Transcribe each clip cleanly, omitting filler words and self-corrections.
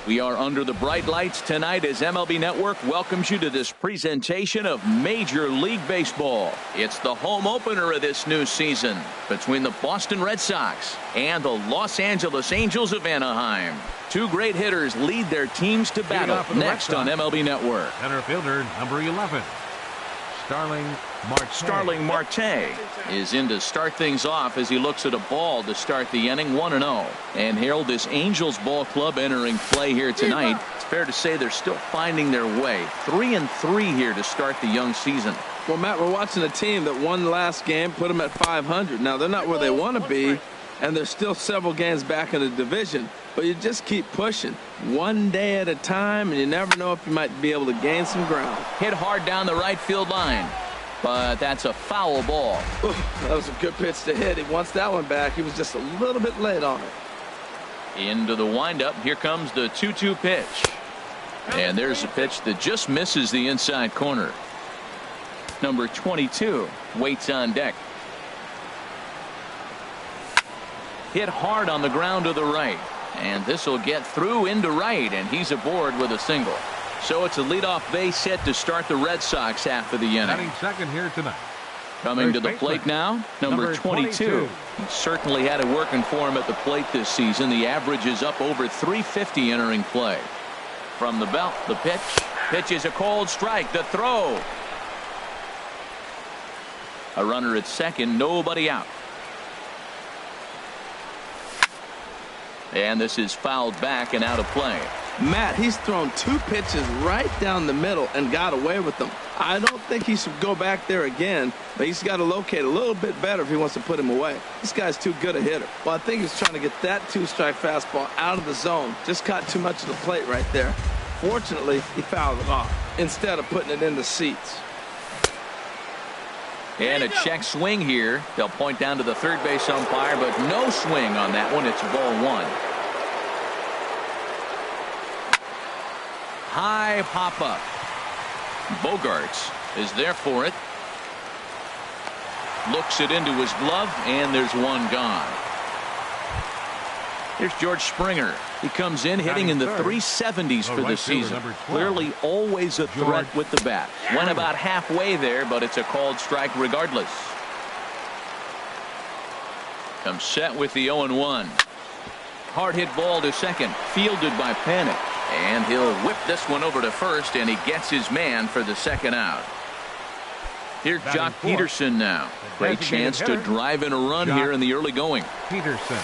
We are under the bright lights tonight as MLB Network welcomes you to this presentation of Major League Baseball. It's the home opener of this new season between the Boston Red Sox and the Los Angeles Angels of Anaheim. Two great hitters lead their teams to battle next on MLB Network. Center fielder, number 11, Starling Marte is in to start things off as he looks at a ball to start the inning 1-0. And Harold, this Angels ball club entering play here tonight. It's fair to say they're still finding their way. 3-3 here to start the young season. Well, Matt, we're watching a team that won the last game, put them at 500. Now, they're not where they want to be, and they're still several games back in the division. But you just keep pushing one day at a time, and you never know if you might be able to gain some ground. Hit hard down the right field line, but that's a foul ball. Ooh, that was a good pitch to hit. He wants that one back. He was just a little bit late on it. Into the windup. Here comes the 2-2 pitch. And there's a pitch that just misses the inside corner. Number 22 waits on deck. Hit hard on the ground to the right. And this will get through into right, and he's aboard with a single. So it's a leadoff base hit to start the Red Sox after the inning. batting second here tonight. Coming to the plate now, number 22. He certainly had it working for him at the plate this season. The average is up over 350 entering play. From the belt, the pitch. Pitch is a cold strike. The throw. A runner at second, nobody out. And this is fouled back and out of play. Matt, he's thrown two pitches right down the middle and got away with them. I don't think he should go back there again, but he's got to locate a little bit better if he wants to put him away. This guy's too good a hitter. Well, I think he's trying to get that two-strike fastball out of the zone. Just caught too much of the plate right there. Fortunately, he fouled it off instead of putting it in the seats. And a check swing here. They'll point down to the third base umpire, but no swing on that one. It's ball one. High pop up. Bogarts is there for it. Looks it into his glove, and there's one gone. Here's George Springer. He comes in hitting in the 370s for the season. Clearly always a threat with the bat. Went about halfway there, but it's a called strike regardless. Comes set with the 0-1. Hard hit ball to second. Fielded by Panic. And he'll whip this one over to first, and he gets his man for the second out. Here's Jock Peterson now. Great chance to drive in a run here in the early going. Peterson.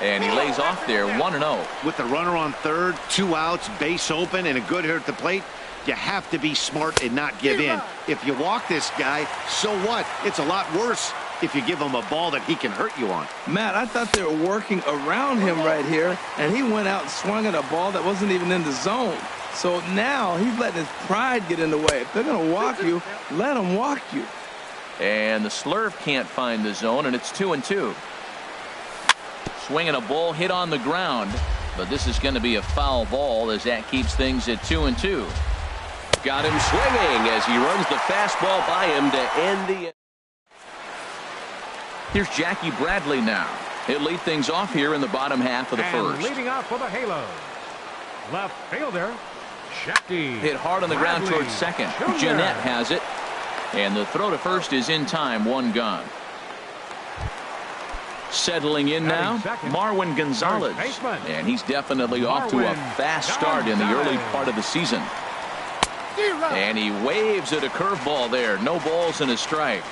And he lays off there 1-0. With the runner on third, 2 outs, base open, and a good hitter at the plate, you have to be smart and not give in. If you walk this guy, so what? It's a lot worse if you give him a ball that he can hurt you on. Matt, I thought they were working around him right here, and he went out and swung at a ball that wasn't even in the zone. So now he's letting his pride get in the way. If they're going to walk you, let them walk you. And the slurve can't find the zone, and it's 2-2. Swinging a ball hit on the ground, but this is going to be a foul ball as that keeps things at 2-2. Got him swinging as he runs the fastball by him to end the. Here's Jackie Bradley now. He'll lead things off here in the bottom half of the first. Leading off for the Halo, left fielder Jackie. Hit hard on the ground towards second. Jeanette has it, and the throw to first is in time. One gone. Settling in now, Marwin Gonzalez, and he's definitely off to a fast start in the early part of the season. And he waves at a curveball there. No balls and a strike.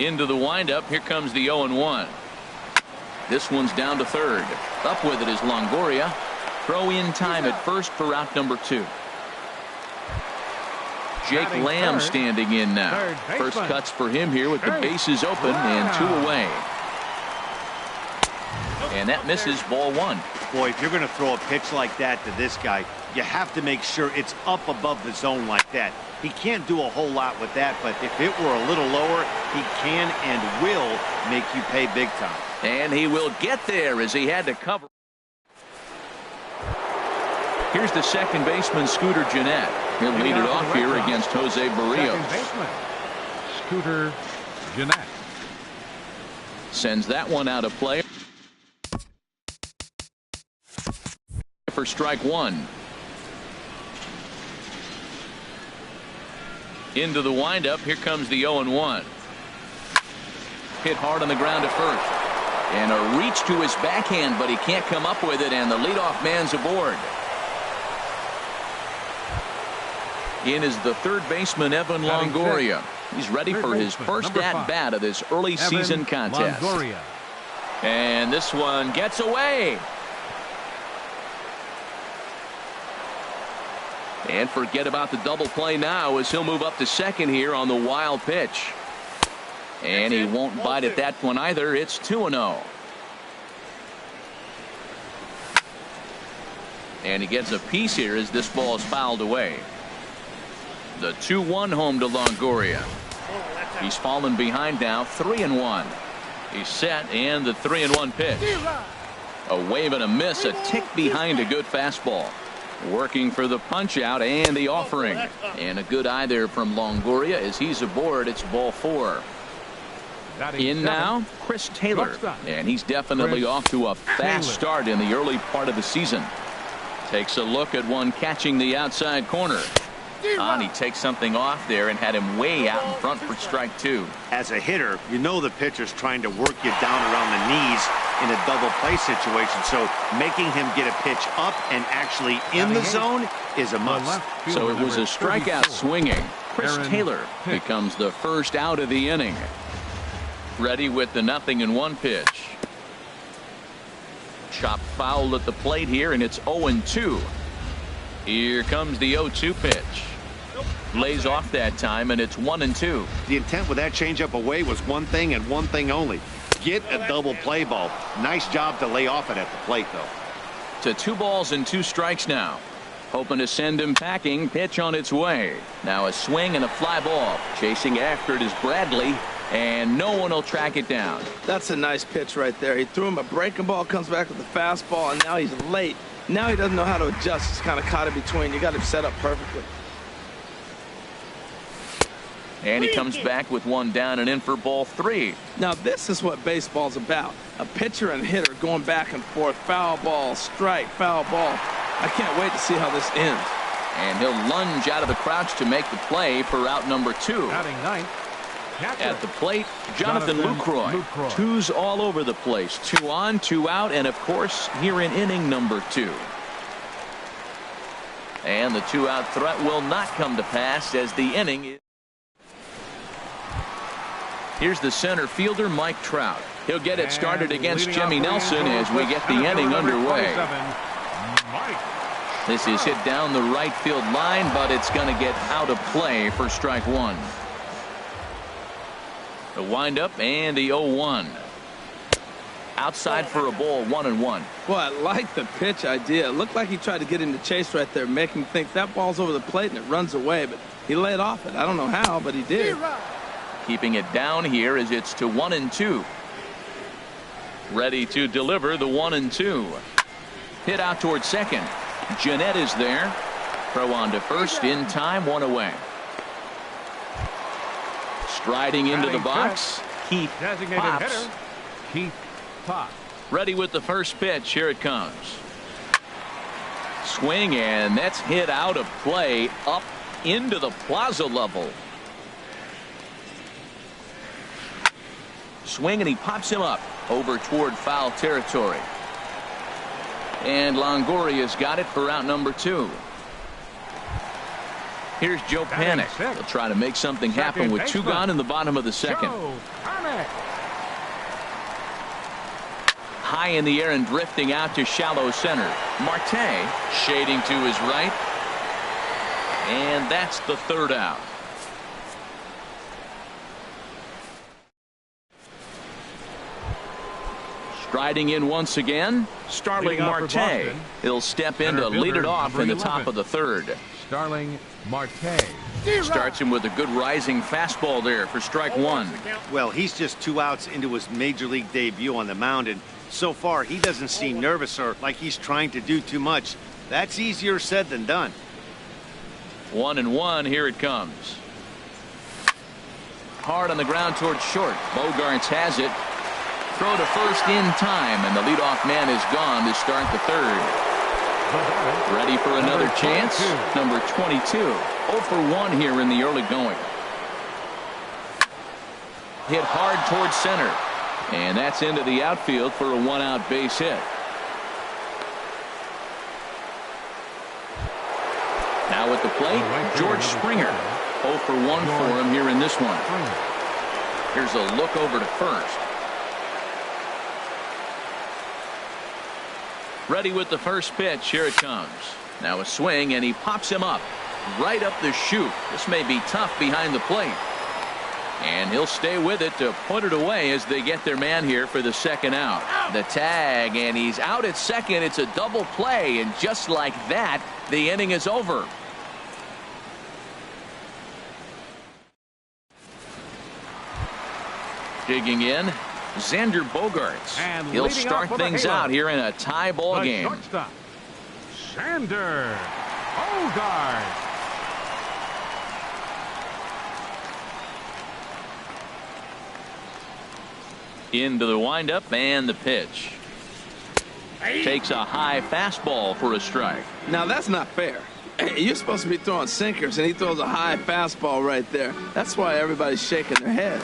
Into the windup. Here comes the 0-1. This one's down to third. Up with it is Longoria. Throw in time at first for out number 2. Jake Lamb standing in now. First cuts for him here with the bases open and 2 away. And that misses ball 1. Boy, if you're going to throw a pitch like that to this guy, you have to make sure it's up above the zone like that. He can't do a whole lot with that, but if it were a little lower, he can and will make you pay big time. And he will get there as he had to cover. Here's the second baseman, Scooter Gennett. He'll lead it off here against Jose Barrios. Second baseman, Scooter Gennett. Sends that one out of play. for strike one. Into the windup. Here comes the 0-1. Hit hard on the ground at first. And a reach to his backhand, but he can't come up with it, and the leadoff man's aboard. In is the third baseman, Evan Longoria. He's ready for his first at-bat of this early season contest. Longoria. And this one gets away. And forget about the double play now as he'll move up to second here on the wild pitch. And he won't bite at that one either. It's 2-0. And he gets a piece here as this ball is fouled away. The 2-1 home to Longoria. He's fallen behind now, 3-1. He's set, and the 3-1 pitch. A wave and a miss, a tick behind a good fastball. Working for the punch out and the offering. And a good eye there from Longoria as he's aboard. It's ball 4. In now, Chris Taylor. And he's definitely off to a fast start in the early part of the season. Takes a look at one catching the outside corner. And he takes something off there and had him way out in front for strike 2. As a hitter, you know the pitcher's trying to work you down around the knees in a double play situation, so making him get a pitch up and actually in the zone is a must. So it was a strikeout swinging. Chris Taylor becomes the first out of the inning. Ready with the 0-1 pitch. Chopped foul at the plate here, and it's 0-2. Here comes the 0-2 pitch. Lays off that time, and it's 1-2. The intent with that changeup away was one thing and one thing only. Get a double play ball. Nice job to lay off it at the plate, though. To 2 balls and 2 strikes now. Hoping to send him packing. Pitch on its way. Now a swing and a fly ball. Chasing after it is Bradley, and no one will track it down. That's a nice pitch right there. He threw him a breaking ball, comes back with a fastball, and now he's late. Now he doesn't know how to adjust. He's kind of caught in between. You got him set up perfectly. And he comes back with one down and in for ball 3. Now this is what baseball's about. A pitcher and hitter going back and forth. Foul ball, strike, foul ball. I can't wait to see how this ends. And he'll lunge out of the crouch to make the play for out number 2. Batting ninth. At the plate, Jonathan Lucroy. 2s all over the place. 2 on, 2 out, and of course here in inning number 2. And the 2-out threat will not come to pass as the inning is. Here's the center fielder, Mike Trout. He'll get it started against Jimmy Nelson as we get the inning underway. This is hit down the right field line, but it's going to get out of play for strike 1. The windup and the 0-1. Outside for a ball, 1-1. Boy, I like the pitch idea. It looked like he tried to get into chase right there, making him think that ball's over the plate and it runs away, but he laid off it. I don't know how, but he did. Keeping it down here as it's to 1-2. Ready to deliver the 1-2. Hit out towards second. Jeanette is there. Throw on to first in time, 1 away. Striding into the box, Keith Pops. Keith Pops. Ready with the first pitch. Here it comes. Swing, and that's hit out of play up into the plaza level. Swing, and he pops him up over toward foul territory. And Longoria's got it for out number 2. Here's Joe Panik. He'll try to make something happen with 2 gone in the bottom of the second. High in the air and drifting out to shallow center. Marte shading to his right. And that's the 3rd out. Striding in once again, Starling Marte. He'll step in to lead it off in the top of the 3rd. Starling Marte. Starts him with a good rising fastball there for strike 1. Well, he's just 2 outs into his major league debut on the mound, and so far he doesn't seem nervous or like he's trying to do too much. That's easier said than done. 1-1. Here it comes. Hard on the ground towards short. Bogarts has it. Throw to first in time, and the leadoff man is gone to start the 3rd. Ready for another chance. Number 22. 0 for 1 here in the early going. Hit hard towards center. And that's into the outfield for a 1-out base hit. Now at the plate, George Springer. 0 for 1 for him here in this one. Here's a look over to first. Ready with the first pitch. Here it comes. Now a swing, and he pops him up. Right up the chute. This may be tough behind the plate. And he'll stay with it to put it away as they get their man here for the second out. The tag, and he's out at second. It's a double play, and just like that, the inning is over. Digging in, Xander Bogaerts. And he'll start things out here in a tie ball game. Shortstop, Xander Bogaerts. Into the windup and the pitch. Takes a high fastball for a strike. Now that's not fair. You're supposed to be throwing sinkers, and he throws a high fastball right there. That's why everybody's shaking their head.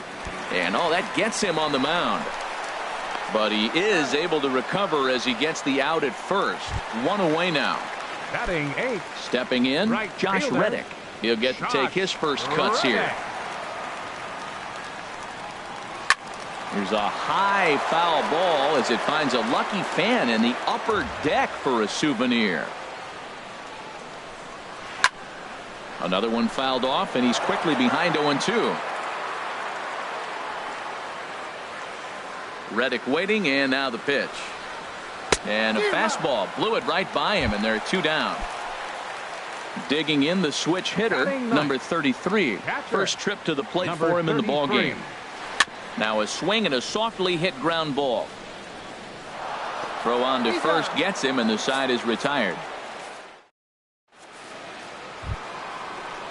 And that gets him on the mound. But he is able to recover as he gets the out at first. 1 away now. Batting 8. Stepping in, Right Josh fielder. Reddick. He'll get to take his first cuts here. Here's a high foul ball as it finds a lucky fan in the upper deck for a souvenir. Another one fouled off, and he's quickly behind 0-2. Reddick waiting, and now the pitch. And a fastball blew it right by him, and they're 2 down. Digging in, the switch hitter, number 33. First trip to the plate for him in the ball game. Now a swing and a softly hit ground ball. Throw on to first gets him, and the side is retired.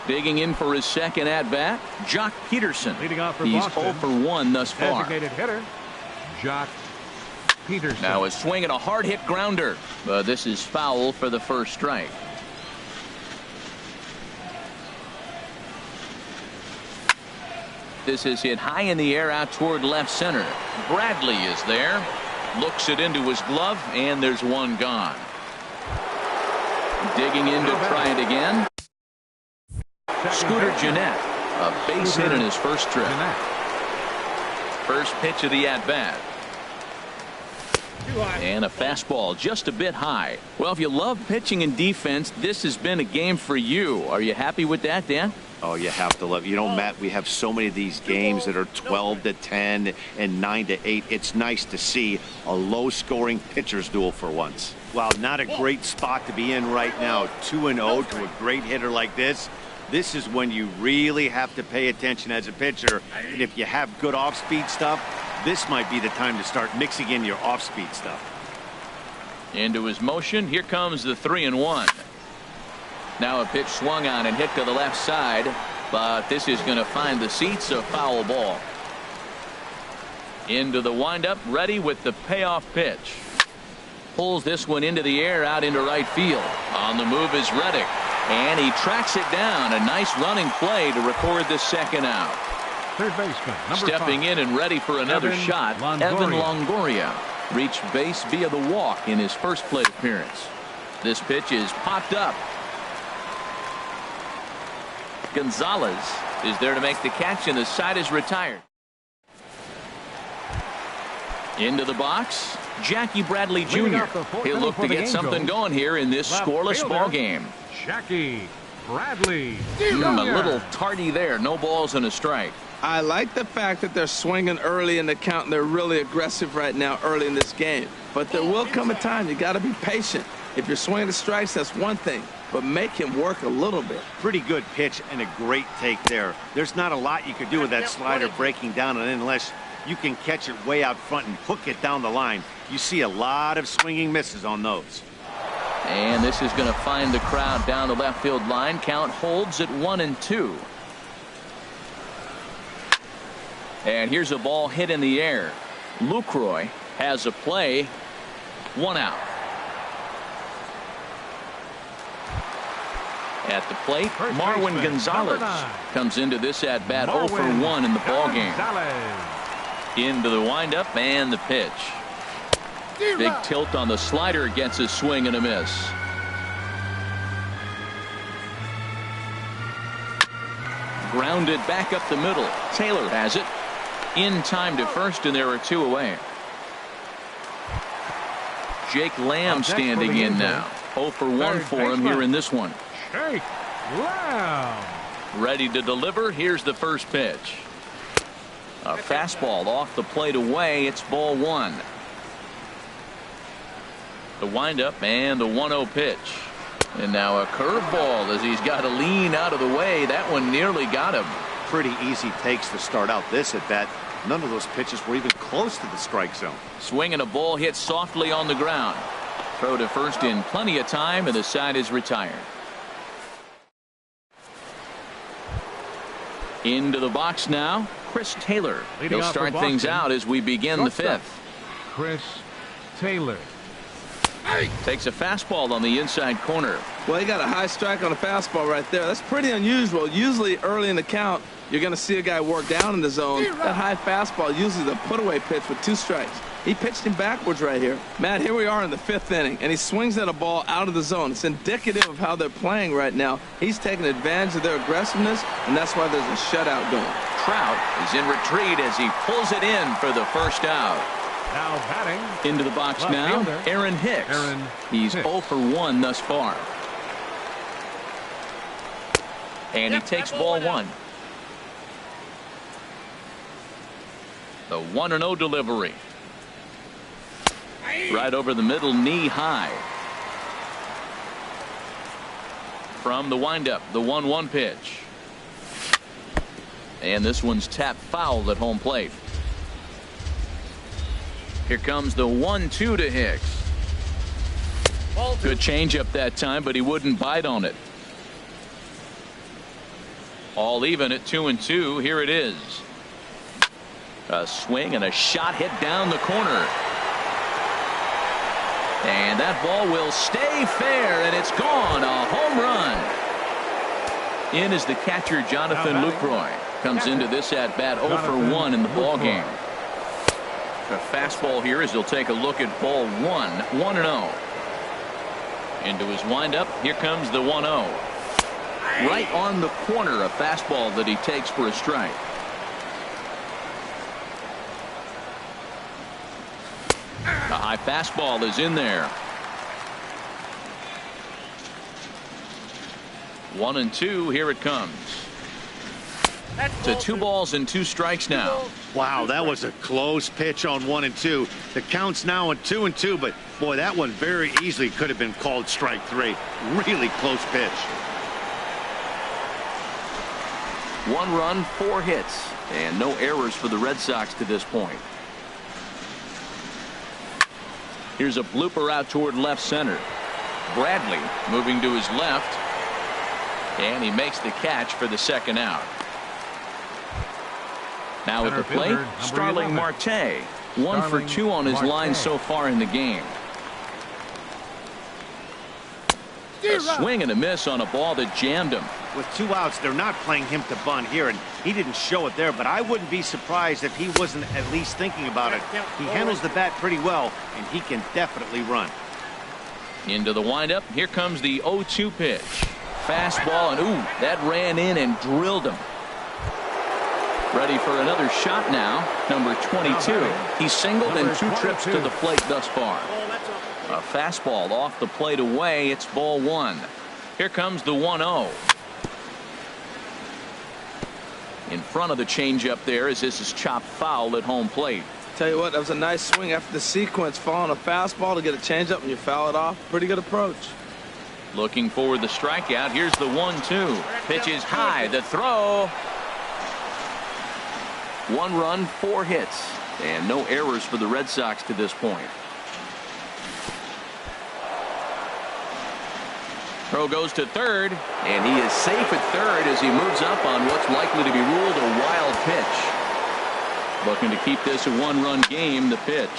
Digging in for his second at bat, Jock Peterson. Leading off for He's Boston. 0 for 1 thus far. Designated hitter, Jock Peterson. Now a swing and a hard hit grounder, but this is foul for the first strike. This is hit high in the air out toward left center. Bradley is there. Looks it into his glove, and there's one gone. Digging in to try it again. Scooter Gennett. A base hit in his first trip. First pitch of the at-bat. And a fastball just a bit high. Well, if you love pitching and defense, this has been a game for you. Are you happy with that, Dan? Oh, you have to love it. You know, Matt, we have so many of these games that are 12-10 and 9-8. It's nice to see a low-scoring pitcher's duel for once. Wow, not a great spot to be in right now. 2-0 to a great hitter like this. This is when you really have to pay attention as a pitcher. And if you have good off-speed stuff, this might be the time to start mixing in your off-speed stuff. Into his motion. Here comes the 3-1. Now a pitch swung on and hit to the left side, but this is going to find the seats, a foul ball. Into the windup, ready with the payoff pitch. Pulls this one into the air out into right field. On the move is Reddick, and he tracks it down. A nice running play to record the second out. Third baseman, number Stepping 5. in and ready for another Evan shot, Longoria. Evan Longoria. Reached base via the walk in his first plate appearance. This pitch is popped up. Gonzalez is there to make the catch, and the side is retired. Into the box, Jackie Bradley Jr. He'll look to get something going here in this scoreless ball game. Jackie Bradley A Jr. little tardy there. No balls and a strike. I like the fact that they're swinging early in the count, and they're really aggressive right now early in this game. But there will come a time you got to be patient. If you're swinging the strikes, that's one thing, but make him work a little bit. Pretty good pitch and a great take there. There's not a lot you could do with that slider breaking down, and unless you can catch it way out front and hook it down the line, you see a lot of swinging misses on those. And this is going to find the crowd down the left field line. Count holds at 1-2. And here's a ball hit in the air. Lucroy has a play. 1 out. At the plate, First Marwin baseman, Gonzalez number 9. comes into this at bat 0 for 1 in the ballgame. Into the windup and the pitch. Big tilt on the slider against a swing and a miss. Grounded back up the middle. Taylor has it. In time to first, and there are 2 away. Jake Lamb standing in now. 0 for 1 for him here in this one. Jake Lamb. Ready to deliver. Here's the first pitch. A fastball off the plate away. It's ball 1. The windup and the 1-0 pitch. And now a curveball as he's got to lean out of the way. That one nearly got him. Pretty easy takes to start out this at bat. None of those pitches were even close to the strike zone. Swing and a ball hit softly on the ground. Throw to first in plenty of time, and the side is retired. Into the box now, Chris Taylor. He'll start things out as we begin the 5th. Chris Taylor. Takes a fastball on the inside corner. Well, he got a high strike on a fastball right there. That's pretty unusual. Usually early in the count, you're going to see a guy work down in the zone. That high fastball, usually the put-away pitch with 2 strikes. He pitched him backwards right here. Matt, here we are in the 5th inning, and he swings at a ball out of the zone. It's indicative of how they're playing right now. He's taking advantage of their aggressiveness, and that's why there's a shutout going. Trout is in retreat as he pulls it in for the first out. Now batting. Into the box left now, fielder, Aaron Hicks. He's 0 for 1 thus far. And he takes ball 1. The 1-0 delivery. Right over the middle, knee high. From the windup, the 1-1 pitch. And this one's tapped foul at home plate. Here comes the 1-2 to Hicks. Good changeup that time, but he wouldn't bite on it. All even at 2-2. Here it is. A swing and a shot hit down the corner. And that ball will stay fair, and it's gone. A home run. In is the catcher, Jonathan Lucroy. Comes into this at bat 0 for 1 in the ballgame. A fastball here as he'll take a look at ball 1. 1-0. Into his windup. Here comes the 1-0. Right on the corner, a fastball that he takes for a strike. A high fastball is in there. 1-2. Here it comes. To 2 balls and 2 strikes now. Wow, that was a close pitch on 1-2. The count's now at 2-2, but boy, that one very easily could have been called strike 3. Really close pitch. 1 run, 4 hits, and no errors for the Red Sox to this point. Here's a blooper out toward left center. Bradley moving to his left, and he makes the catch for the 2nd out. Now at the plate, Starling Marte. 1 for 2 on his line so far in the game. A swing and a miss on a ball that jammed him. With 2 outs, they're not playing him to bunt here, and he didn't show it there, but I wouldn't be surprised if he wasn't at least thinking about it. He handles the bat pretty well, and he can definitely run. Into the windup. Here comes the 0-2 pitch. Fastball, and ooh, that ran in and drilled him. Ready for another shot now. Number 22. He's singled in 2 trips to the plate thus far. A fastball off the plate away. It's ball 1. Here comes the 1-0. In front of the changeup there as this is chopped foul at home plate. Tell you what, that was a nice swing after the sequence. Following a fastball to get a changeup and you foul it off. Pretty good approach. Looking for the strikeout. Here's the 1-2. Pitch is high. The throw. 1 run, 4 hits, and no errors for the Red Sox to this point. Throw goes to third, and he is safe at third as he moves up on what's likely to be ruled a wild pitch. Looking to keep this a 1-run game. The pitch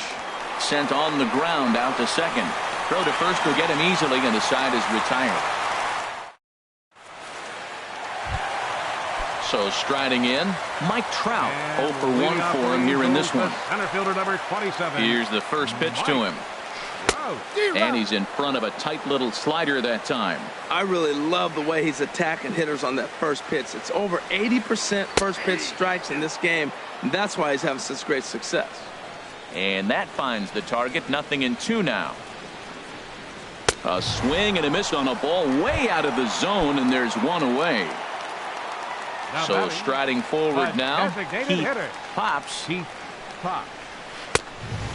sent on the ground out to second. Throw to first will get him easily, and the side is retired. Also striding in, Mike Trout. 0 for 1 for him here in this one. Center fielder number 27. Here's the first pitch to him. And he's in front of a tight little slider that time. I really love the way he's attacking hitters on that first pitch. It's over 80% first pitch strikes in this game, and that's why he's having such great success. And that finds the target. 0-2 now. A swing and a miss on a ball way out of the zone, and there's one away. So striding forward now, Heath pops.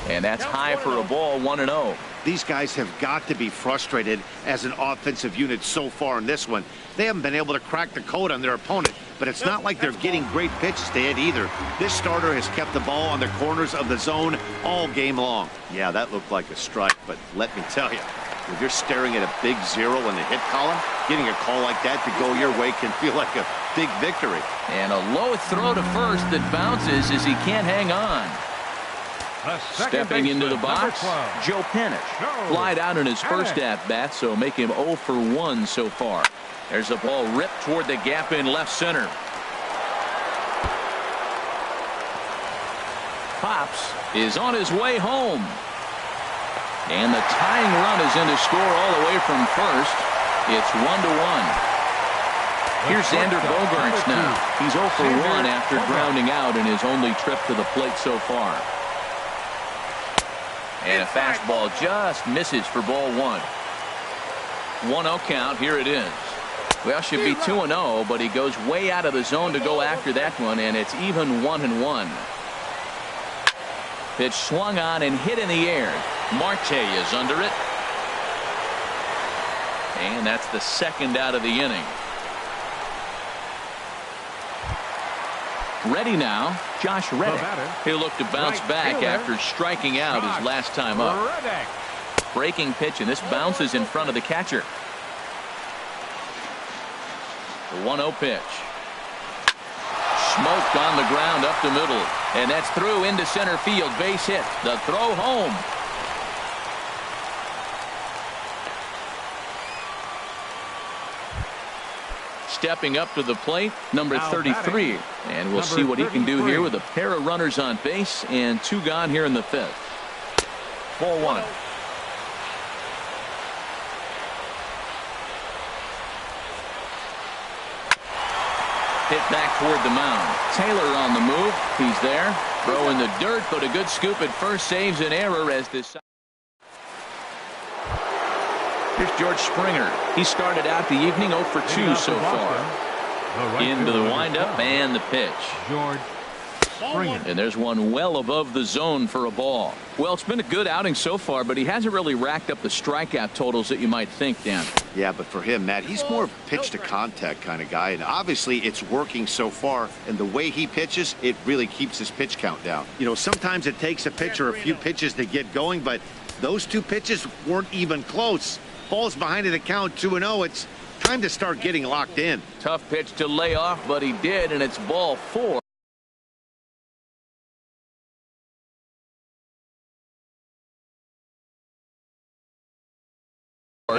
And that's high for a ball. 1-0. These guys have got to be frustrated as an offensive unit so far in this one. They haven't been able to crack the code on their opponent, but it's not like they're getting great pitches to hit either. This starter has kept the ball on the corners of the zone all game long. Yeah, that looked like a strike, but let me tell you, when you're staring at a big 0 in the hit column, getting a call like that to go your way can feel like a big victory. And a low throw to first that bounces as he can't hang on. Stepping into the box, Joe Panish. Flied out in his first at-bat, so make him 0 for 1 so far. There's a ball ripped toward the gap in left center. Pops is on his way home. And the tying run is in to score all the way from first. It's 1-1. Here's Xander Bogaerts now. He's 0 for 1 after grounding out in his only trip to the plate so far. And a fastball just misses for ball 1. 1-0 count. Here it is. Well, should be 2-0, but he goes way out of the zone to go after that one, and it's even 1-1. Pitch swung on and hit in the air. Marte is under it. And that's the second out of the inning. Ready now, Josh Reddick. He'll look to bounce back after striking out his last time up. Breaking pitch, and this bounces in front of the catcher. The 1-0 pitch. Smoked on the ground up the middle. And that's through into center field. Base hit. The throw home. Stepping up to the plate, number 33. And we'll see what he can do here with a pair of runners on base and 2 gone here in the 5th. Ball 1. Hit back toward the mound. Taylor on the move. He's there. Throw in the dirt, but a good scoop at first saves an error as this. Here's George Springer. He started out the evening 0 for 2 so far. Into the windup and the pitch. George Springer. And there's one well above the zone for a ball. Well, it's been a good outing so far, but he hasn't really racked up the strikeout totals that you might think, Dan. Yeah, but for him, Matt, he's more of a pitch to contact kind of guy, and obviously it's working so far, and the way he pitches, it really keeps his pitch count down. You know, sometimes it takes a pitcher a few pitches to get going, but those 2 pitches weren't even close. Ball's behind in the count 2-0. It's time to start getting locked in. Tough pitch to lay off, but he did, and it's ball 4.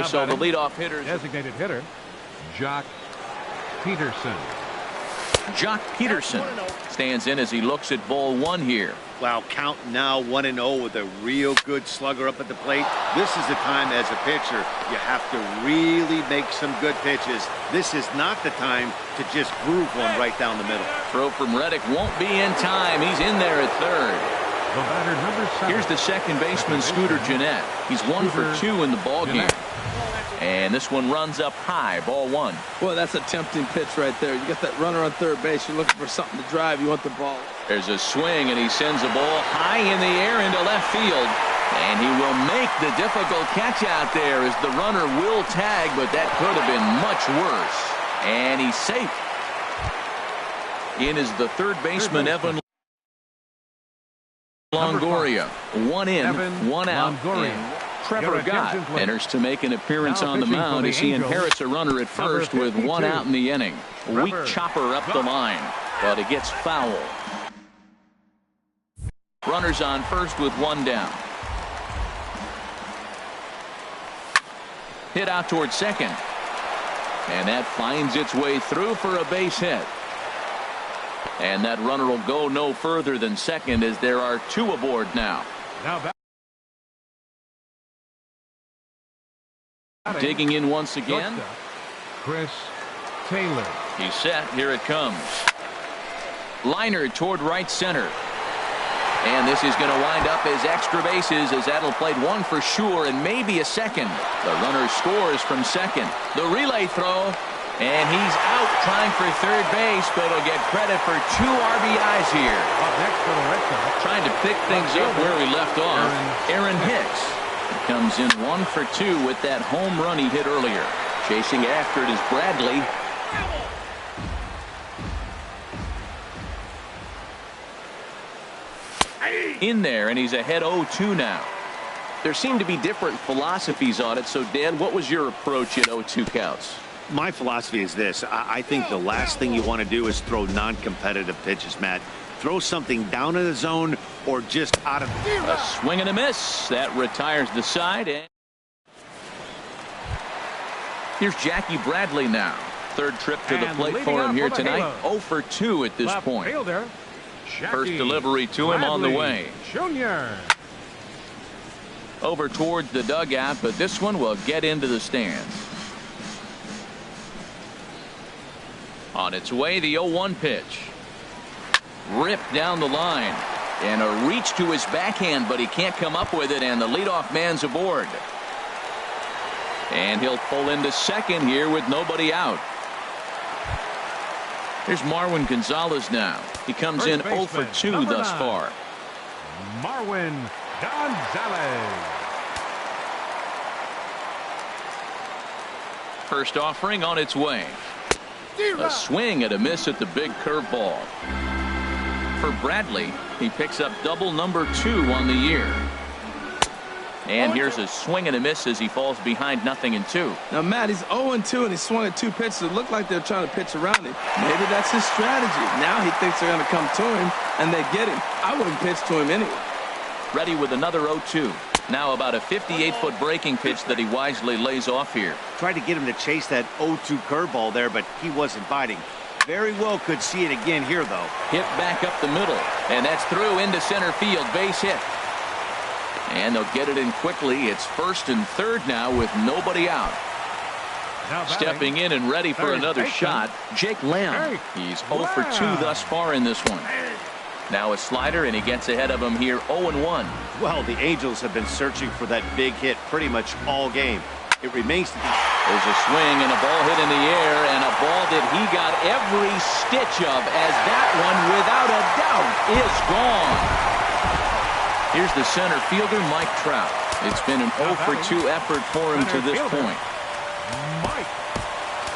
So the leadoff hitter, designated hitter, Jock Peterson. Jock Peterson stands in as he looks at ball 1 here. Wow, count now 1-0 with a real good slugger up at the plate. This is the time as a pitcher you have to really make some good pitches. This is not the time to just groove one right down the middle. Throw from Reddick won't be in time. He's in there at third. The batter, number 7. Here's the second baseman, Scooter Gennett. He's 1 for 2 in the ballgame. And this one runs up high. Ball 1. Boy, that's a tempting pitch right there. You got that runner on third base. You're looking for something to drive. You want the ball. There's a swing, and he sends a ball high in the air into left field. And he will make the difficult catch out there as the runner will tag, but that could have been much worse. And he's safe. In is the third baseman, Evan Longoria. 1 in, 1 out. And Trevor Gott enters to make an appearance on the mound as he inherits a runner at first with 1 out in the inning. Weak chopper up the line, but it gets foul. Runners on first with 1 down. Hit out toward second. And that finds its way through for a base hit. And that runner will go no further than second as there are two aboard now. Now back. Digging in once again. Shortstop, Chris Taylor. He's set. Here it comes. Liner toward right center. And this is going to wind up as extra bases as that'll play one for sure and maybe a second. The runner scores from second. The relay throw. And he's out trying for third base, but he'll get credit for 2 RBIs here. Up next for the Red Sox. Trying to pick things up where he left off. Aaron Hicks. He comes in 1 for 2 with that home run he hit earlier. Chasing after it is Bradley. In there, and he's ahead 0-2 now. There seem to be different philosophies on it. So, Dan, what was your approach at 0-2 counts? My philosophy is this. I think the last thing you want to do is throw non-competitive pitches, Matt. Throw something down in the zone or just out of the... A swing and a miss. That retires the side. And here's Jackie Bradley now. Third trip to the plate for him here tonight. 0 for 2 at this Left point. fielder, First delivery to him on the way. Junior. Over towards the dugout, but this one will get into the stands. On its way, the 0-1 pitch. Ripped down the line. And a reach to his backhand, but he can't come up with it, and the leadoff man's aboard. And he'll pull into second here with nobody out. Here's Marwin Gonzalez now. He comes in 0 for 2 thus far. Marwin Gonzalez. First offering on its way. A swing and a miss at the big curveball. For Bradley, he picks up double number 2 on the year. And here's a swing and a miss as he falls behind 0-2. Now, Matt, he's 0-2 and he swung at 2 pitches. It looked like they're trying to pitch around him. Maybe that's his strategy. Now he thinks they're going to come to him and they get him. I wouldn't pitch to him anyway. Ready with another 0-2. Now about a 58-foot breaking pitch that he wisely lays off here. Tried to get him to chase that 0-2 curveball there, but he wasn't biting. Very well could see it again here, though. Hit back up the middle, and that's through into center field. Base hit. And they'll get it in quickly. It's first and third now with nobody out. Stepping in and ready for another shot, Jake Lamb. He's 0 for 2 thus far in this one. Now a slider, and he gets ahead of him here 0-1. Well, the Angels have been searching for that big hit pretty much all game. It remains to be... There's a swing and a ball hit in the air, and a ball that he got every stitch of, as that one, without a doubt, is gone. Here's the center fielder, Mike Trout. It's been an 0 for 2 effort for him to this point. Mike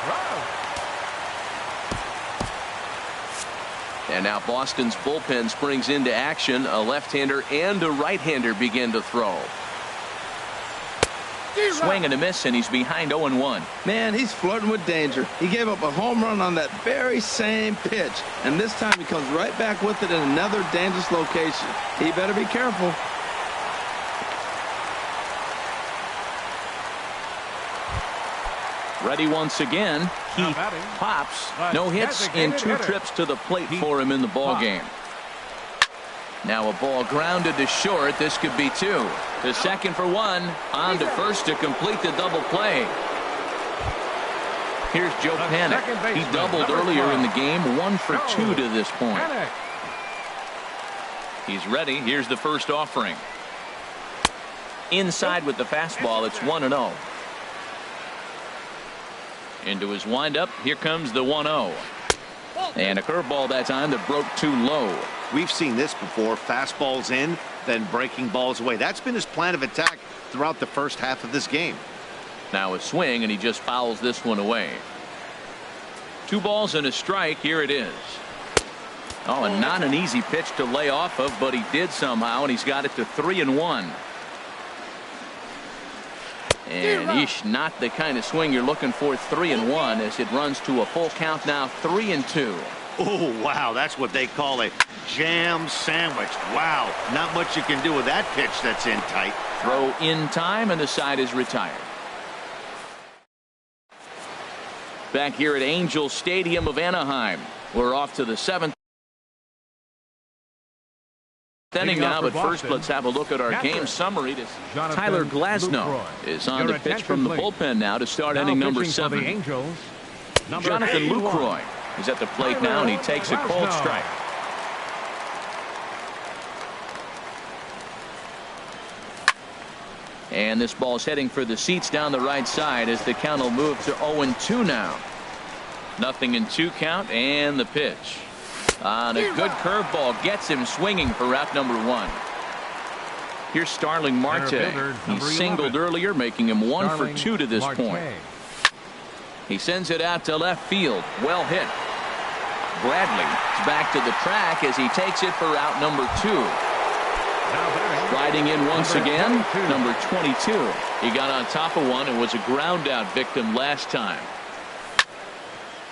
Trout. And now Boston's bullpen springs into action. A left-hander and a right-hander begin to throw. Swing and a miss, and he's behind 0-1. Man, he's flirting with danger. He gave up a home run on that very same pitch, and this time he comes right back with it in another dangerous location. He better be careful. Ready once again. He pops. No hits in 2 trips to the plate for him in the ball game. Now a ball grounded to short. This could be 2. To second for 1. On to first to complete the double play. Here's Joe Panik. He doubled earlier in the game. 1 for 2 to this point. He's ready. Here's the first offering. Inside with the fastball. It's 1-0. Into his windup. Here comes the 1-0. And a curveball that time that broke too low. We've seen this before. Fastballs in, then breaking balls away. That's been his plan of attack throughout the first half of this game. Now a swing, and he just fouls this one away. 2 balls and a strike. Here it is. Oh, and not an easy pitch to lay off of, but he did somehow, and he's got it to 3-1. And not the kind of swing you're looking for. 3-1 as it runs to a full count now. 3-2. Oh, wow. That's what they call a jam sandwich. Wow. Not much you can do with that pitch that's in tight. Throw in time, and the side is retired. Back here at Angel Stadium of Anaheim. We're off to the 7th. Inning now, but first let's have a look at our game summary. Tyler Glasnow is on the pitch from the bullpen now to start inning number 7. Jonathan Lucroy is at the plate now, and he takes a cold strike. And this ball's heading for the seats down the right side as the count will move to 0-2 now. 0-2 count, and the pitch. On a good curveball gets him swinging for route number 1. Here's Starling Marte. He singled earlier, making him 1 for 2 to this point. He sends it out to left field. Well hit. Bradley is back to the track as he takes it for route number 2. Riding in once again, number 22. He got on top of one and was a ground out victim last time.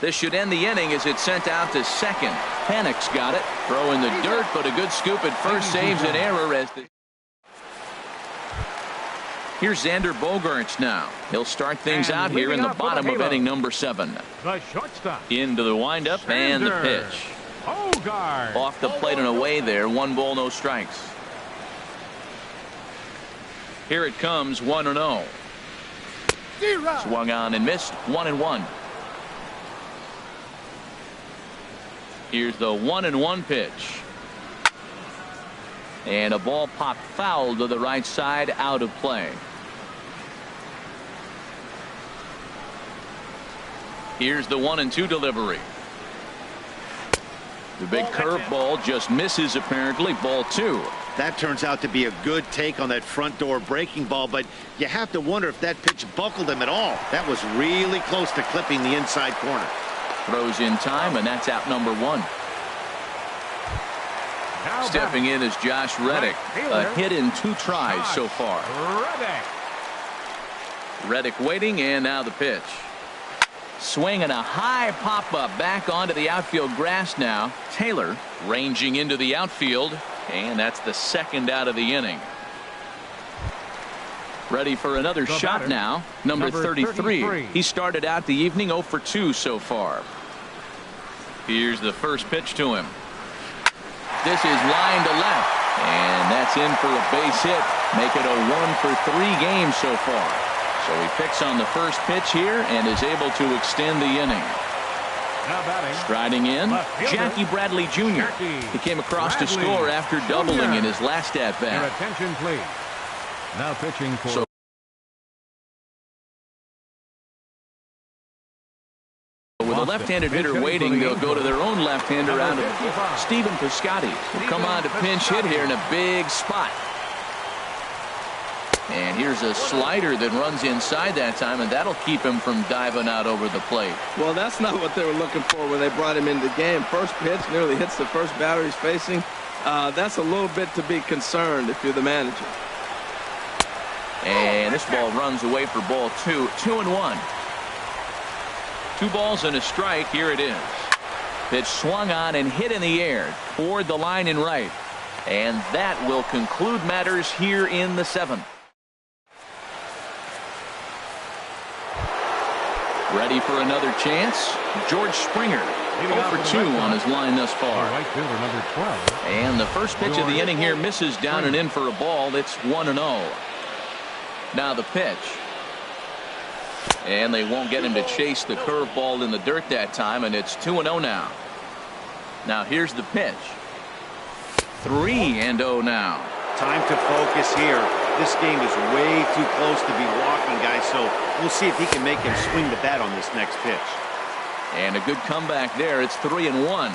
This should end the inning as it's sent out to second. Panic's got it. Throw in the dirt, but a good scoop at first saves an error as the... Here's Xander Bogaerts now. He'll start things out here in the bottom of inning number 7. The shortstop. Into the windup and the pitch. Off the plate and away there. 1 ball, no strikes. Here it comes, 1-0. Swung on and missed, 1-1. Here's the 1-1 pitch. And a ball popped foul to the right side, out of play. Here's the 1-2 delivery. The big curveball just misses apparently. Ball 2. That turns out to be a good take on that front door breaking ball, but you have to wonder if that pitch buckled him at all. That was really close to clipping the inside corner. Throws in time, and that's out number 1. Stepping in is Josh Reddick. A hit in 2 tries so far. Reddick waiting, and now the pitch. Swing and a high pop-up back onto the outfield grass now. Taylor ranging into the outfield, and that's the second out of the inning. Ready for another shot now. Number 33. He started out the evening 0 for 2 so far. Here's the first pitch to him. This is line to left, and that's in for a base hit. Make it a 1 for 3 games so far. So he picks on the first pitch here and is able to extend the inning. Striding in, Jackie Bradley Jr. He came across to score after doubling in his last at bat. Your attention, please. Now pitching for. With a left-handed hitter waiting, they'll go to their own left-hander out of Stephen Piscotty. Will come on to pinch hit here in a big spot. And here's a slider that runs inside that time, and that'll keep him from diving out over the plate. Well, that's not what they were looking for when they brought him into the game. First pitch nearly hits the first batter he's facing. That's a little bit to be concerned if you're the manager. And this ball runs away for ball 2. 2-1. 2 balls and a strike. Here it is. Pitch swung on and hit in the air toward the line and right. And that will conclude matters here in the 7th. Ready for another chance. George Springer 0 for 2 on his line thus far. Number 12. And the first pitch of the inning here misses down and in for a ball. It's 1-0. Now the pitch. And they won't get him to chase the curveball in the dirt that time, and it's 2-0 now. Now here's the pitch. 3-0 now. Time to focus here. This game is way too close to be walking, guys, so we'll see if he can make him swing the bat on this next pitch. And a good comeback there. It's 3-1.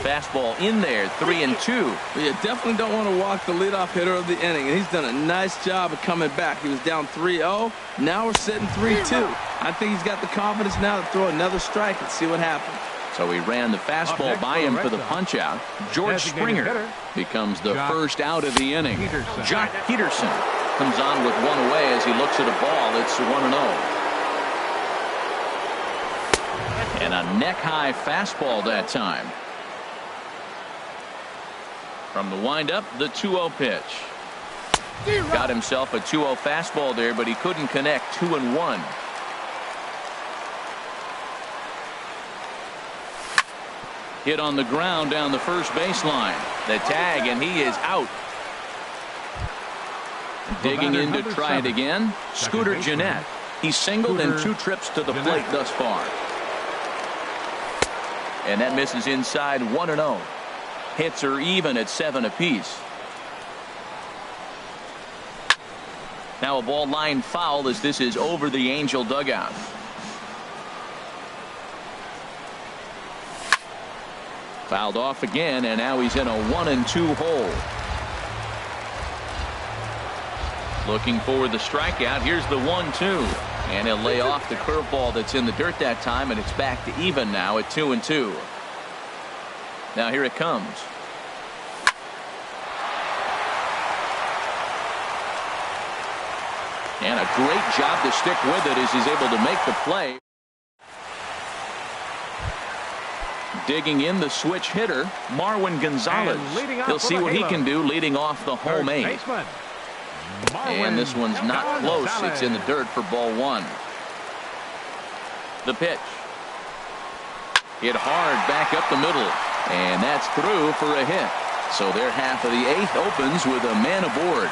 Fastball in there. 3-2. Well, you definitely don't want to walk the leadoff hitter of the inning, and he's done a nice job of coming back. He was down 3-0. Now we're sitting 3-2. I think he's got the confidence now to throw another strike and see what happens. So he ran the fastball by him for the punch out. George Springer becomes the first out of the inning. Jock Peterson comes on with 1 away as he looks at a ball. It's 1-0. And a neck high fastball that time. From the windup, the 2-0 pitch. Got himself a 2-0 fastball there, but he couldn't connect. 2-1. Hit on the ground down the first baseline. The tag, and he is out. Digging in to try it again, Scooter Jeanette. He's singled in 2 trips to the plate thus far. And that misses inside 1-0. Hits are even at 7 apiece. Now a ball line foul as this is over the Angel dugout. Fouled off again, and now he's in a 1-2 hole. Looking for the strikeout. Here's the 1-2. And he'll lay off the curveball that's in the dirt that time, and it's back to even now at 2-2. Now here it comes. And a great job to stick with it as he's able to make the play. Digging in the switch hitter, Marwin Gonzalez. He'll see what he can do leading off the home 8. And this one's not close. It's in the dirt for ball 1. The pitch. Hit hard back up the middle. And that's through for a hit. So their half of the 8th opens with a man aboard.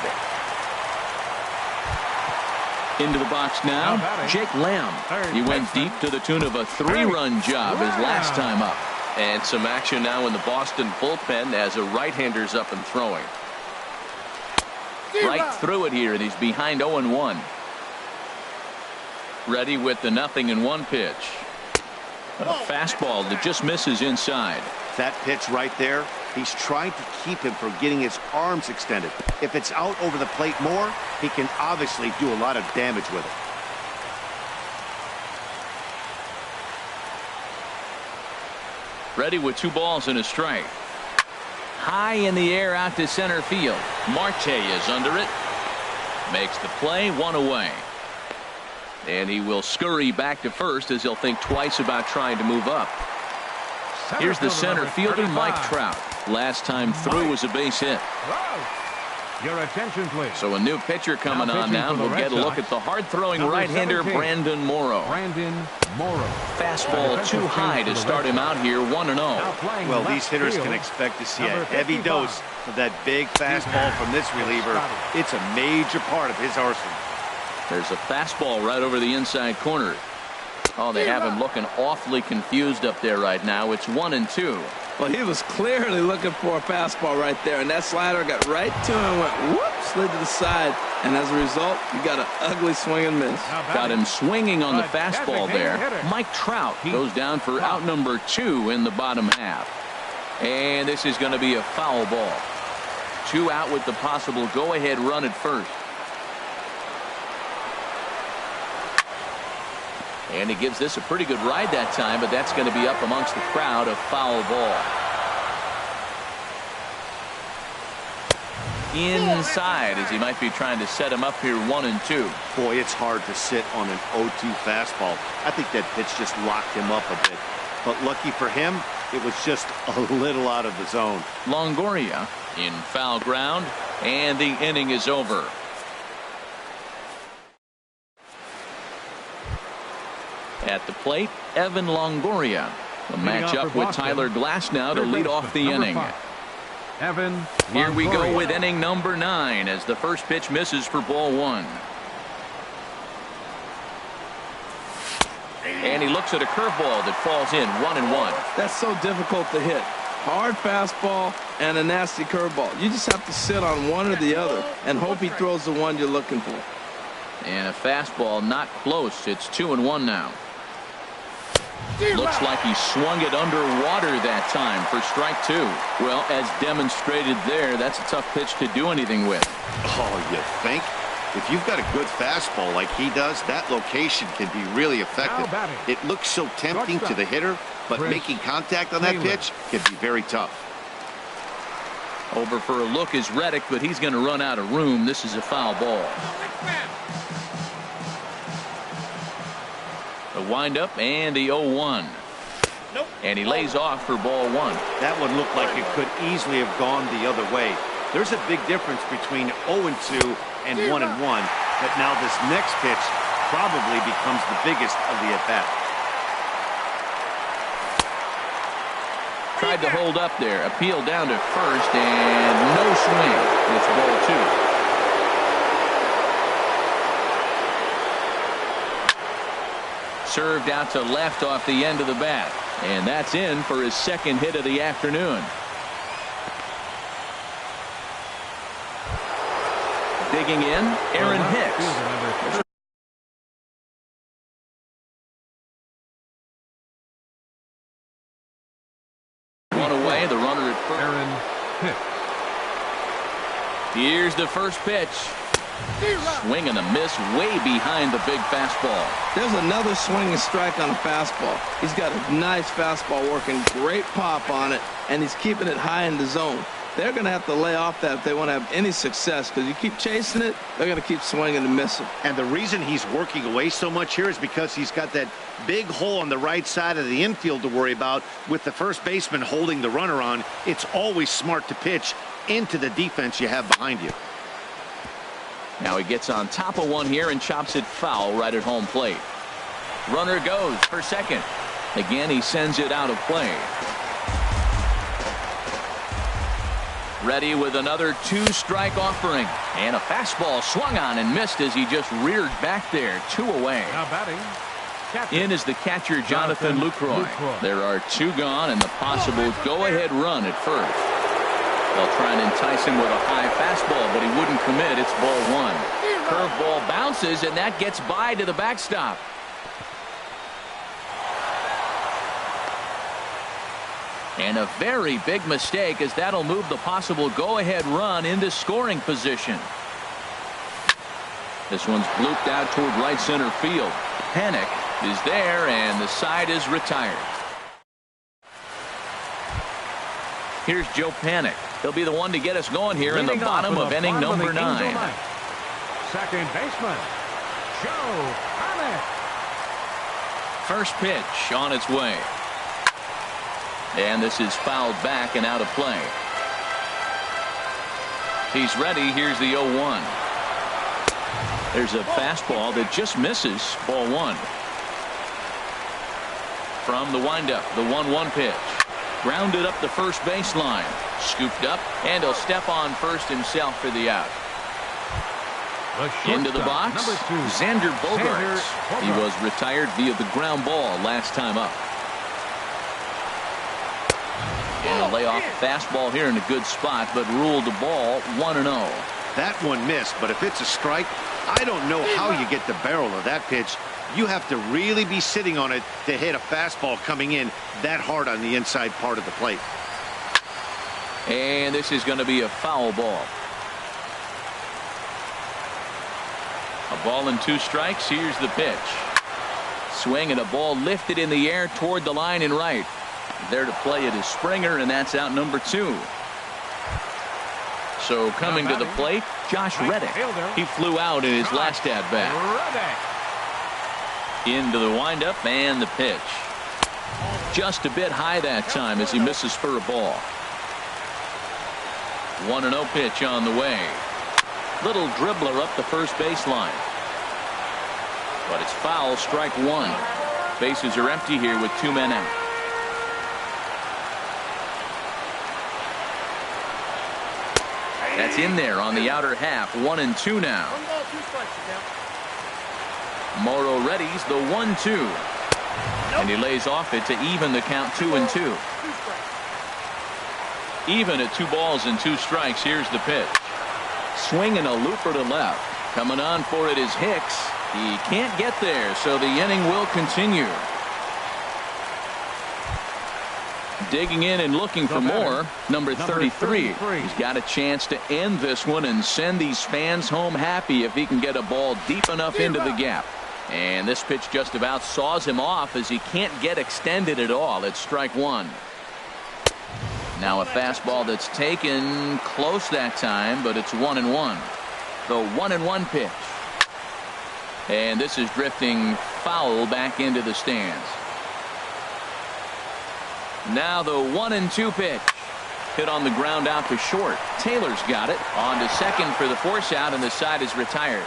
Into the box now, Jake Lamb. He went deep to the tune of a 3-run job his last time up. And some action now in the Boston bullpen as a right-hander's up and throwing. Right through it here, and he's behind 0-1. Ready with the 0-1 pitch. A fastball that just misses inside. That pitch right there, he's trying to keep him from getting his arms extended. If it's out over the plate more, he can obviously do a lot of damage with it. Ready with 2 balls and a strike. High in the air out to center field. Marte is under it. Makes the play, 1 away. And he will scurry back to first as he'll think twice about trying to move up. Here's the center fielder, Mike Trout. Last time through was a base hit. Your attention, please. So a new pitcher coming on now. We'll get a look at the hard-throwing right-hander Brandon Morrow. Fastball too high to start him out here, 1-0. Well, these hitters can expect to see a heavy dose of that big fastball from this reliever. It's a major part of his arsenal. There's a fastball right over the inside corner. Oh, they have him looking awfully confused up there right now. It's 1-2. Well, he was clearly looking for a fastball right there, and that slider got right to him, went whoop, slid to the side, and as a result, you got an ugly swing and miss. Got him swinging on the fastball there. Mike Trout goes down for out number 2 in the bottom half. And this is going to be a foul ball. 2 out with the possible go-ahead run at first. And he gives this a pretty good ride that time, but that's going to be up amongst the crowd, a foul ball. Inside as he might be trying to set him up here, 1-2. Boy, it's hard to sit on an 0-2 fastball. I think that pitch just locked him up a bit. But lucky for him, it was just a little out of the zone. Longoria in foul ground, and the inning is over. At the plate, Evan Longoria. A match up with Tyler Glasnow to lead off the inning. Here we go with inning number 9 as the first pitch misses for ball 1. And he looks at a curveball that falls in, 1-1. That's so difficult to hit. Hard fastball and a nasty curveball. You just have to sit on one or the other and hope he throws the one you're looking for. And a fastball not close. It's 2-1 now. Looks like he swung it underwater that time for strike 2. Well, as demonstrated there, that's a tough pitch to do anything with. Oh, you think? If you've got a good fastball like he does, that location can be really effective. It looks so tempting to the hitter, but making contact on that pitch can be very tough. Over for a look is Reddick, but he's going to run out of room. This is a foul ball. The windup and the 0-1. And he lays off for ball 1. That one looked like it could easily have gone the other way. There's a big difference between 0-2 and 1-1. But now this next pitch probably becomes the biggest of the at-bat. Tried to hold up there. Appeal down to first, and no swing. It's ball 2. Served out to left off the end of the bat. And that's in for his second hit of the afternoon. Digging in, Aaron Hicks. One away, the runner at first. Aaron Hicks. Here's the first pitch. Swing and a miss way behind the big fastball. There's another swing and strike on a fastball. He's got a nice fastball working, great pop on it, and he's keeping it high in the zone. They're going to have to lay off that if they want to have any success, because you keep chasing it, they're going to keep swinging and missing. And the reason he's working away so much here is because he's got that big hole on the right side of the infield to worry about. With the first baseman holding the runner on, it's always smart to pitch into the defense you have behind you. Now he gets on top of one here and chops it foul right at home plate. Runner goes for second. Again, he sends it out of play. Ready with another 2-strike offering. And a fastball swung on and missed as he just reared back there. 2 away. Now batting. In is the catcher, Jonathan Lucroy. There are 2 gone and the possible go-ahead run at first. They'll try and entice him with a high fastball, but he wouldn't commit. It's ball 1. Curveball bounces, and that gets by to the backstop. And a very big mistake, as that'll move the possible go-ahead run into scoring position. This one's blooped out toward right center field. Panic is there, and the side is retired. Here's Joe Panic. He'll be the one to get us going here in the bottom of inning number 9. Second baseman, Joe Panic. First pitch on its way. And this is fouled back and out of play. He's ready. Here's the 0-1. There's a fastball that just misses. Ball 1. From the windup, the 1-1 pitch. Grounded up the first baseline. Scooped up, and he'll step on first himself for the out. Into the box, Xander Bogaerts. He was retired via the ground ball last time up. And a layoff fastball here in a good spot, but ruled the ball 1-0. That one missed, but if it's a strike, I don't know how you get the barrel of that pitch. You have to really be sitting on it to hit a fastball coming in that hard on the inside part of the plate. And this is going to be a foul ball. A ball and 2 strikes. Here's the pitch. Swing and a ball lifted in the air toward the line and right. There to play it is Springer, and that's out number 2. So coming to the plate, Josh Reddick. He flew out in his last at-bat. Into the windup and the pitch. Just a bit high that time as he misses for a ball. 1-0 pitch on the way. Little dribbler up the first baseline. But it's foul, strike 1. Bases are empty here with 2 men out. That's in there on the outer half. 1-2 now. Morrow readies the 1-2. And he lays off it to even the count 2-2. Even at 2 balls and 2 strikes. Here's the pitch. Swinging a looper to left. Coming on for it is Hicks. He can't get there, so the inning will continue. Digging in and looking for more, number 33. He's got a chance to end this one and send these fans home happy if he can get a ball deep enough into the gap. And this pitch just about saws him off as he can't get extended at all. It's strike 1. Now a fastball that's taken close that time, but it's 1-1. The 1-1 pitch. And this is drifting foul back into the stands. Now the 1-2 pitch. Hit on the ground out to short. Taylor's got it. On to second for the force out, and the side is retired.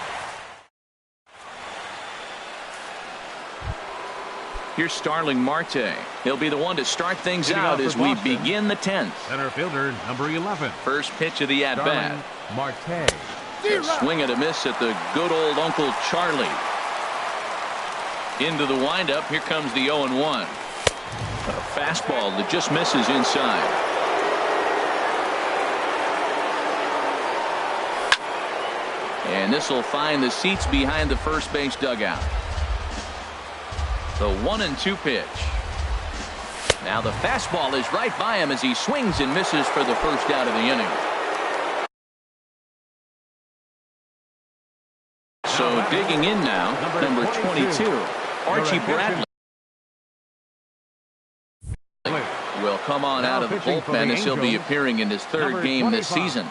Here's Starling Marte. He'll be the one to start things Leading out off as for we Boston, begin the 10th. Center fielder, number 11. First pitch of the at-bat. Marte. A swing and a miss at the good old Uncle Charlie. Into the windup. Here comes the 0-1. A fastball that just misses inside. And this will find the seats behind the first base dugout. The 1-2 pitch. Now the fastball is right by him as he swings and misses for the first out of the inning. So digging in now, number 22, Archie Bradley will come on out of the bullpen as he'll be appearing in his third game this season.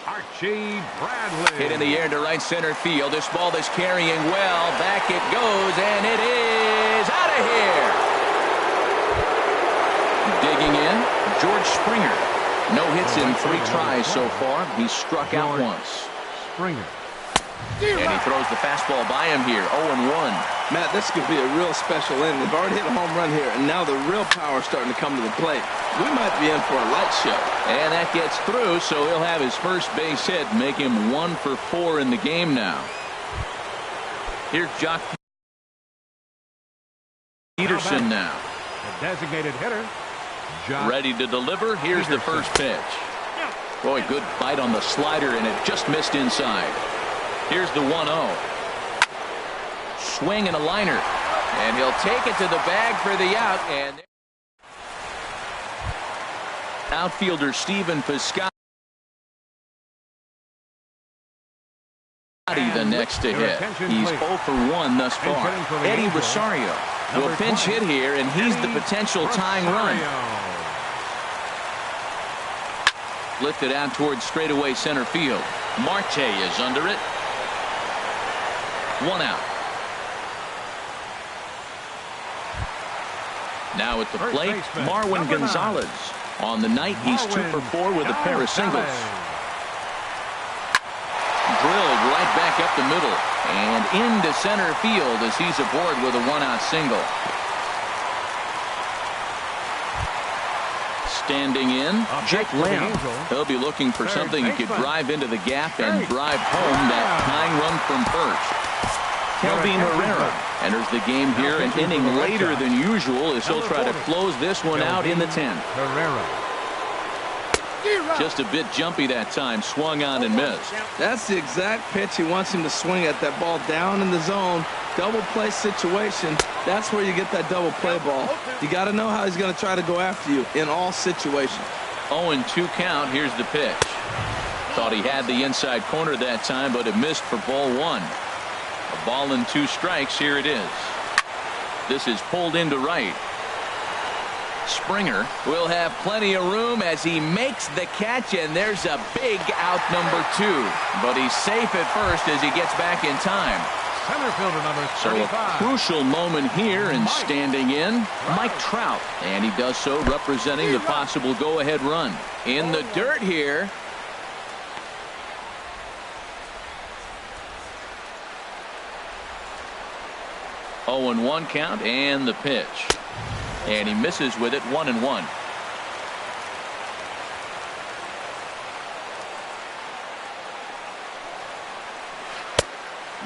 Archie Bradley. Hit in the air to right center field. This ball is carrying well. Back it goes, and it is out of here. Digging in, George Springer. No hits in 3 tries so far. He's struck out once. Springer. And he throws the fastball by him here. 0-1. Matt, this could be a real special inning. They've already hit a home run here, and now the real power is starting to come to the plate. We might be in for a light show. And that gets through, so he'll have his first base hit, make him 1 for 4 in the game now. Here's Jock Peterson now. The designated hitter. Ready to deliver. Here's the first pitch. Boy, good bite on the slider, and it just missed inside. Here's the 1-0. Swing and a liner. And he'll take it to the bag for the out. And outfielder Stephen Piscotty the next to hit. He's 0 for 1 thus far. Eddie Rosario will pinch hit here, and he's the potential tying run. Lifted out towards straightaway center field. Marte is under it. 1 out. Now at the plate, Marwin Gonzalez. On the night, he's 2 for 4 with a pair of singles. Drilled right back up the middle and into center field as he's aboard with a 1-out single. Standing in, Jake Lamb. He'll be looking for something he could drive into the gap and drive home that tying run from first. Kelvin Herrera enters the game here an inning later than usual as he'll try to close this one out in the 10th. Just a bit jumpy that time, swung on and missed. That's the exact pitch he wants him to swing at. That ball down in the zone, double play situation. That's where you get that double play ball. You got to know how he's going to try to go after you in all situations. 0-2 count. Here's the pitch. Thought he had the inside corner that time, but it missed for ball 1. A ball and 2 strikes. Here it is. This is pulled into right. Springer will have plenty of room as he makes the catch, and there's a big out, number 2. But he's safe at first as he gets back in time. Center fielder number 35. So a crucial moment here, and standing in, Mike Trout. And he does so representing the possible go-ahead run. In the dirt here. Oh, and 1 count, and the pitch. And he misses with it. 1-1.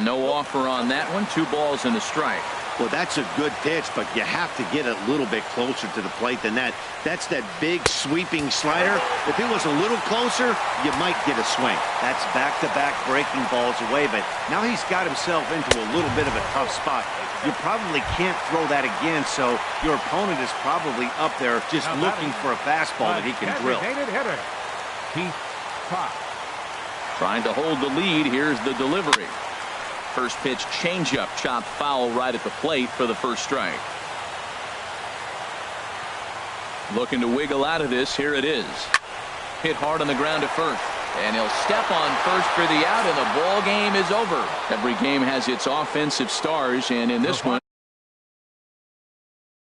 No offer on that one. 2 balls and a strike. Well, that's a good pitch, but you have to get a little bit closer to the plate than that. That's that big sweeping slider. If it was a little closer, you might get a swing. That's back-to-back breaking balls away, but now he's got himself into a little bit of a tough spot. You probably can't throw that again, so your opponent is probably up there just looking for a fastball that he can drill. Hitter, Keith Pop. Trying to hold the lead. Here's the delivery. First pitch changeup, chopped foul right at the plate for the first strike. Looking to wiggle out of this. Here it is. Hit hard on the ground to first. And he'll step on first for the out, and the ball game is over. Every game has its offensive stars, and in this one,